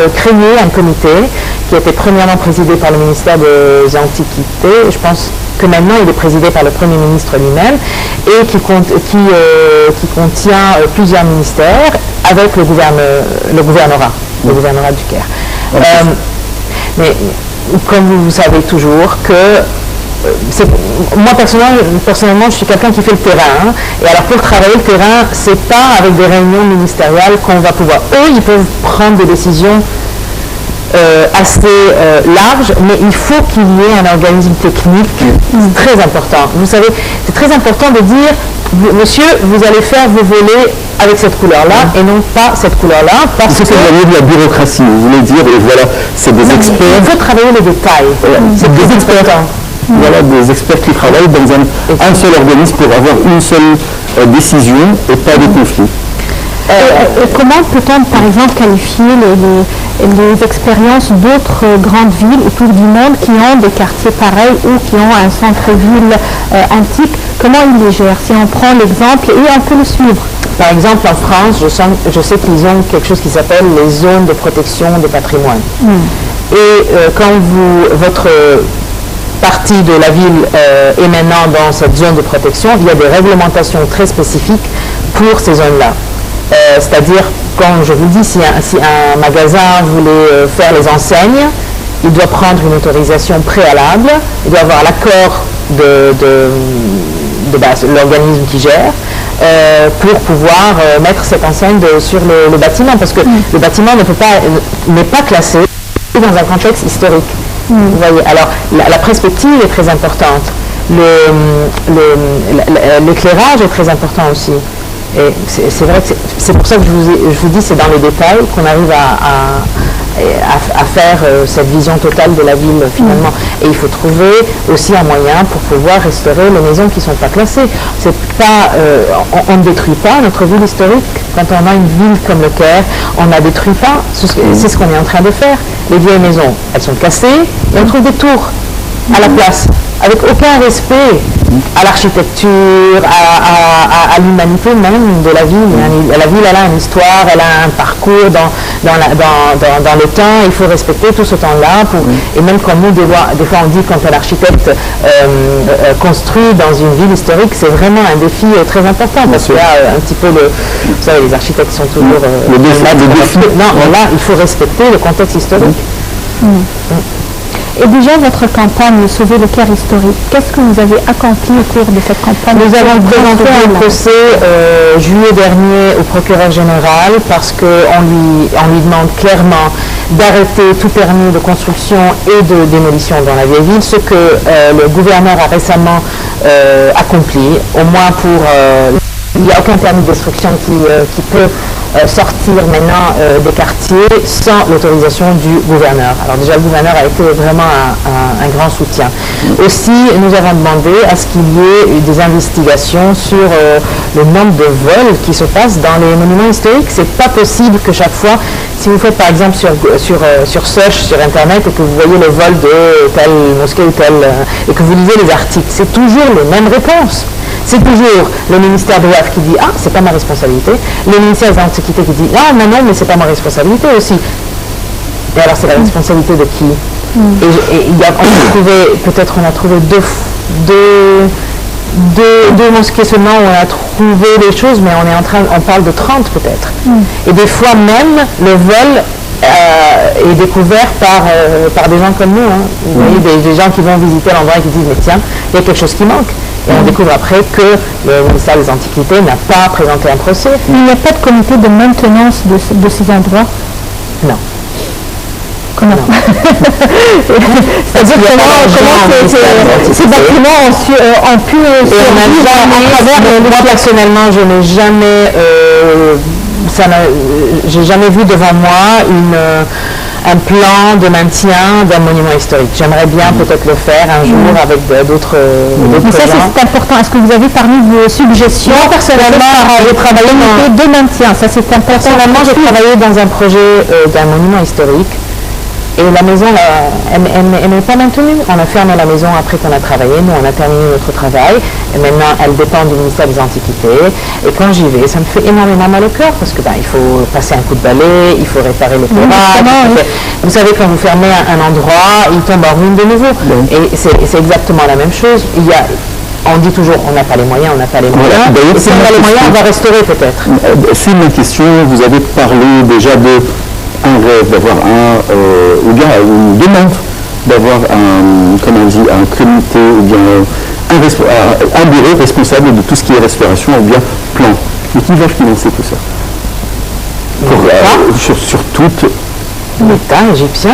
créé un comité qui était premièrement présidé par le ministère des Antiquités. Je pense que maintenant il est présidé par le Premier ministre lui-même et qui contient plusieurs ministères avec le gouvernorat du Caire. Mais comme vous savez toujours que moi personnellement je suis quelqu'un qui fait le terrain, et alors pour travailler le terrain, c'est pas avec des réunions ministérielles qu'on va pouvoir. Eux, ils peuvent prendre des décisions assez larges, mais il faut qu'il y ait un organisme technique très important. Vous savez, c'est très important de dire, monsieur, vous allez faire vos volets avec cette couleur-là et non pas cette couleur-là. Parce que c'est éloigné de la bureaucratie, vous voulez dire, et voilà, c'est des experts. Il faut travailler les détails. C'est des experts. Voilà, des experts qui travaillent dans un seul organisme pour avoir une seule décision et pas de conflit. Comment peut-on, par exemple, qualifier les expériences d'autres grandes villes autour du monde qui ont des quartiers pareils ou qui ont un centre-ville antique? Comment ils les gèrent? Si on prend l'exemple, et on peut le suivre. Par exemple, en France, je sais qu'ils ont quelque chose qui s'appelle les zones de protection de patrimoine. Et quand votre partie de la ville est maintenant dans cette zone de protection, il y a des réglementations très spécifiques pour ces zones-là. C'est-à-dire, quand je vous dis, si un magasin voulait faire les enseignes, il doit prendre une autorisation préalable, il doit avoir l'accord de l'organisme qui gère pour pouvoir mettre cette enseigne sur le bâtiment, parce que le bâtiment n'est pas classé dans un contexte historique. Vous voyez, alors la perspective est très importante, l'éclairage est très important aussi. Et c'est vrai que c'est pour ça que je vous dis, c'est dans les détails qu'on arrive à faire cette vision totale de la ville finalement. Et il faut trouver aussi un moyen pour pouvoir restaurer les maisons qui ne sont pas classées. C'est pas, on ne détruit pas notre ville historique. Quand on a une ville comme le Caire, on ne la détruit pas. C'est ce qu'on est en train de faire. Les vieilles maisons, elles sont cassées et on trouve des tours à la place, avec aucun respect à l'architecture, à l'humanité même de la ville. La ville, elle a une histoire, elle a un parcours dans le temps, il faut respecter tout ce temps-là. Et même comme nous, des fois on dit quand un architecte construit dans une ville historique, c'est vraiment un défi très important, parce qu'il y a un petit peu vous savez, les architectes sont toujours... le défi. Non, mais là, il faut respecter le contexte historique. Et déjà, votre campagne Sauver le Caire historique, qu'est-ce que vous avez accompli au cours de cette campagne? Nous avons présenté un procès juillet dernier au procureur général parce qu'on lui demande clairement d'arrêter tout permis de construction et de démolition dans la vieille ville, ce que le gouverneur a récemment accompli, au moins pour... il n'y a aucun permis de destruction qui peut sortir maintenant des quartiers sans l'autorisation du gouverneur. Alors déjà, le gouverneur a été vraiment un grand soutien. Aussi, nous avons demandé à ce qu'il y ait des investigations sur le nombre de vols qui se passent dans les monuments historiques. C'est pas possible que chaque fois, si vous faites par exemple sur Search, sur Internet, et que vous voyez le vol de telle mosquée ou telle, et que vous lisez les articles, c'est toujours les mêmes réponses. C'est toujours le ministère de l'Ouest qui dit « Ah, c'est pas ma responsabilité ». Le ministère des Antiquités qui dit « Ah, non, mais c'est pas ma responsabilité aussi ». Et alors, c'est la responsabilité de qui? Et on a trouvé deux mosquées seulement où on a trouvé des choses, mais on parle de 30 peut-être. Et des fois même, le vol est découvert par des gens comme nous. Vous voyez, des gens qui vont visiter l'endroit et qui disent « Mais tiens, il y a quelque chose qui manque ». Et on découvre après que le ministère des Antiquités n'a pas présenté un procès. Il n'y a pas de comité de maintenance de ces endroits? Non. Comment? C'est-à-dire comment ces bâtiments ont pu survivre à travers... Moi, personnellement, je n'ai jamais... j'ai jamais vu devant moi un plan de maintien d'un monument historique. J'aimerais bien peut-être le faire un jour avec d'autres Mais ça, c'est important. Est-ce que vous avez parmi vos suggestions? Moi, personnellement, j'ai travaillé de maintien. Ça, c'est important. Personnellement, j'ai travaillé dans un projet d'un monument historique Et la maison, elle n'est pas maintenue. On a fermé la maison après qu'on a travaillé. Nous, on a terminé notre travail. Et maintenant, elle dépend du ministère des Antiquités. Et quand j'y vais, ça me fait énormément mal au cœur parce que il faut passer un coup de balai, il faut réparer les terrasses. Vous savez, quand vous fermez un endroit, il tombe en ruine de nouveau. Et c'est exactement la même chose. On dit toujours, on n'a pas les moyens, on n'a pas les moyens. Et si on a les moyens, on va restaurer peut-être. C'est ma question. Vous avez parlé déjà un rêve, d'avoir ou bien une demande d'avoir un comité ou bien un bureau responsable de tout ce qui est restauration ou bien plan. Mais qui va financer tout ça sur toute l'État égyptien.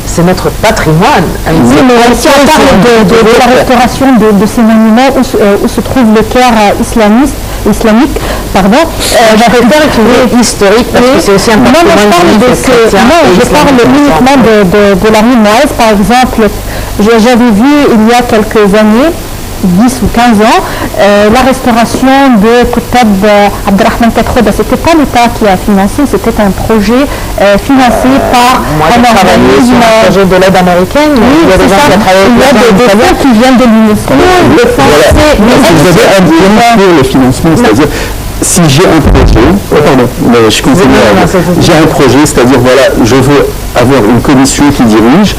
C'est notre patrimoine. Mais si on parle de la restauration de ces monuments où se trouve le Caire islamique, je préfère utiliser historique parce que c'est aussi un patrimoine chrétien. Je parle uniquement de la rue Moïse, par exemple. J'avais vu il y a quelques années, 10 ou 15 ans, la restauration de Koutab Abdelrahman Katroda. Ce n'était pas l'État qui a financé, c'était un projet financé par un organisme. Un projet de l'aide américaine. Oui, il y a des gens qui travaillent des fonds qui viennent de l'UNESCO. Vous avez un plan pour le financement, c'est-à-dire si j'ai un projet, je continue, j'ai un projet, c'est-à-dire je veux avoir une commission qui dirige.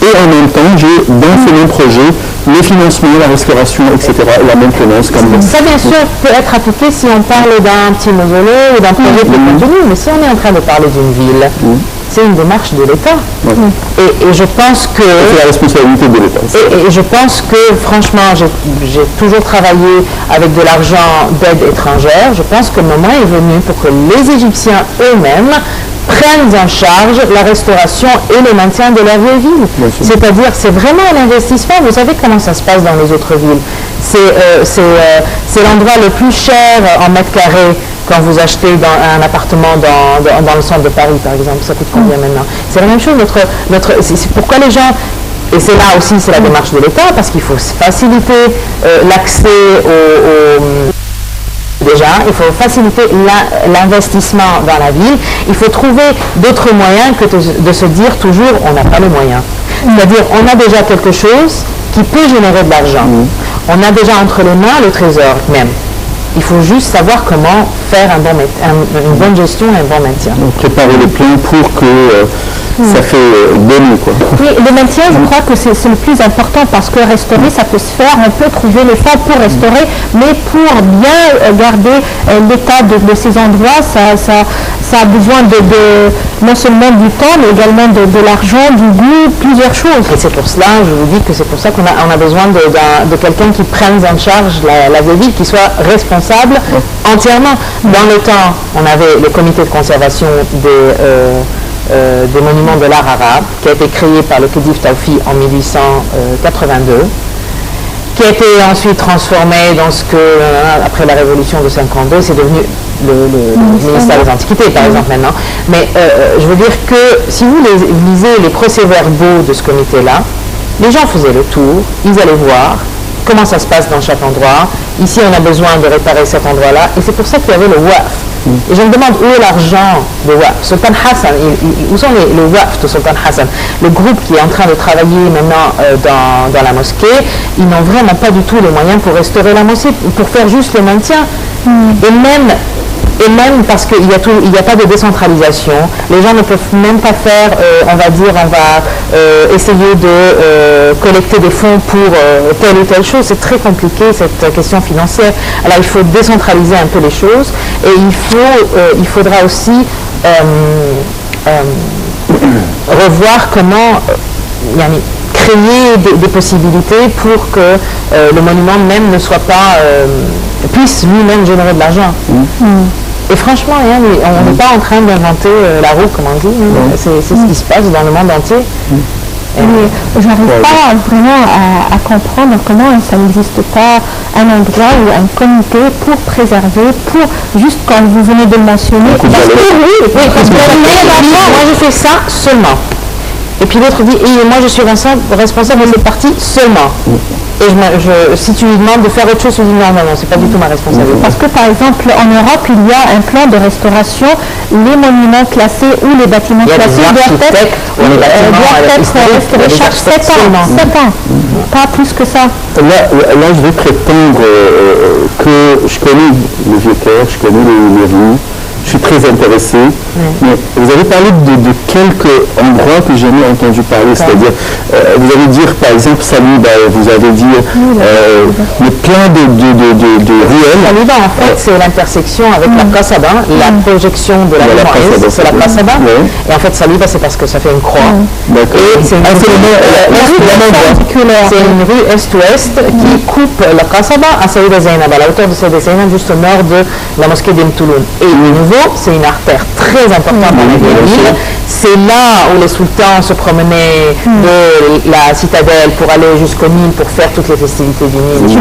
Et en même temps, j'ai dans ce même projet les financements, la restauration, etc., et la maintenance. Ça, bien sûr, peut être appliqué si on parle d'un petit mausolée ou d'un projet plus contenu, mais si on est en train de parler d'une ville, c'est une démarche de l'État. Et je pense que... C'est la responsabilité de l'État. Et je pense que, franchement, j'ai toujours travaillé avec de l'argent d'aide étrangère. Je pense que le moment est venu pour que les Égyptiens eux-mêmes prennent en charge la restauration et le maintien de leur vieille ville. C'est-à-dire, c'est vraiment un investissement. Vous savez comment ça se passe dans les autres villes. C'est l'endroit le plus cher en mètre carré quand vous achetez un appartement dans le centre de Paris, par exemple. Ça coûte combien maintenant? C'est la même chose. C'est pourquoi les gens... Et c'est là aussi, c'est la démarche de l'État, parce qu'il faut faciliter l'accès aux déjà, il faut faciliter l'investissement dans la ville. Il faut trouver d'autres moyens que de se dire toujours on n'a pas les moyens. C'est-à-dire on a déjà quelque chose qui peut générer de l'argent. On a déjà entre les mains le trésor même. Il faut juste savoir comment faire une bonne gestion et un bon maintien. Donc, préparer le plan pour que ça fait donner, quoi. Oui, le maintien, je crois que c'est le plus important parce que restaurer, ça peut se faire. On peut trouver les fonds pour restaurer, mais pour bien garder l'état de ces endroits, ça a besoin non seulement du temps, mais également de l'argent, du goût, plusieurs choses. Et c'est pour cela, je vous dis que c'est pour ça qu'on a besoin de quelqu'un qui prenne en charge la vieille ville, qui soit responsable entièrement. Dans le temps, on avait le comité de conservation des monuments de l'art arabe, qui a été créé par le Khedive Taufi en 1882, qui a été ensuite transformé dans ce que, après la révolution de 52, c'est devenu le ministère des Antiquités, par exemple, maintenant. Mais je veux dire que si vous lisez les procès-verbaux de ce comité-là, les gens faisaient le tour, ils allaient voir comment ça se passe dans chaque endroit. Ici, on a besoin de réparer cet endroit-là, et c'est pour ça qu'il y avait le WAF. Et je me demande où est l'argent de WAF. Sultan Hassan, où sont les WAF de Sultan Hassan? Le groupe qui est en train de travailler maintenant dans la mosquée, ils n'ont vraiment pas du tout les moyens pour restaurer la mosquée, pour faire juste le maintien. Et même parce qu'il n'y a pas de décentralisation, les gens ne peuvent même pas faire, on va essayer de collecter des fonds pour telle ou telle chose. C'est très compliqué cette question financière. Alors il faut décentraliser un peu les choses et il faudra aussi revoir comment créer des possibilités pour que le monument même ne soit pas puisse lui-même générer de l'argent. Et franchement, on n'est pas en train d'inventer la roue, comme on dit. C'est ce qui se passe dans le monde entier. Je n'arrive pas vraiment à comprendre comment ça n'existe pas un endroit ou un comité pour préserver, juste quand vous venez de le mentionner. Parce que moi je fais ça seulement. Et puis l'autre dit, et moi je suis responsable de cette partie seulement. Et si tu lui demandes de faire autre chose, tu lui dis non, c'est pas du tout ma responsabilité. Parce que par exemple, en Europe, il y a un plan de restauration. Les monuments classés ou les bâtiments classés doivent être restaurés chaque 7 ans. 7 ans. Pas plus que ça. Là, je vais prétendre que je connais le Vieux-Caire, je connais les rues. Je suis très intéressé, mais vous avez parlé de quelques endroits que j'ai jamais entendu parler, c'est-à-dire, vous allez dire par exemple Saliba, vous avez dit mais plein de ruelles. Saliba, en fait, c'est l'intersection avec la Kasaba, la projection de la rue Moïse, c'est la Kasaba, et en fait Saliba, c'est parce que ça fait une croix. Et c'est une rue est-ouest qui coupe la Kasaba à Saïda Zainab, à la hauteur de Saïda Zainab, juste au nord de la mosquée d'Mtouloun. Et de nouveau, c'est une artère très importante dans la vieille ville. C'est là où les sultans se promenaient de la citadelle pour aller jusqu'au Nil pour faire toutes les festivités du Nil, etc.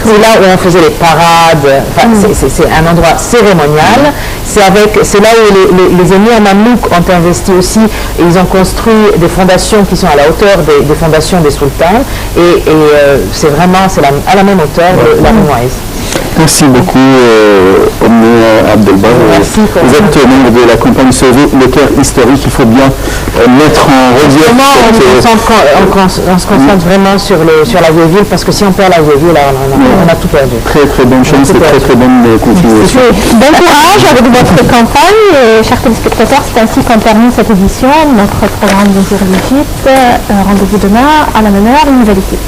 C'est là où on faisait les parades. Enfin, c'est un endroit cérémonial. C'est là où les émirs mamelouks ont investi aussi. Et ils ont construit des fondations qui sont à la hauteur des fondations des sultans. Et c'est vraiment à la même hauteur de la rue Moïse. Merci beaucoup, Abdelbar. Vous êtes membre de la compagnie Sauver le Caire historique. Il faut bien mettre en relief. On se concentre vraiment sur la vieille ville, parce que si on perd la vieille ville, on a tout perdu. Très très bonne chance et très très bonne continuation. Bon courage avec votre campagne. Chers téléspectateurs, c'est ainsi qu'on termine cette édition. Notre programme de Jour d'Égypte. Rendez-vous demain à la même heure, une nouvelle équipe.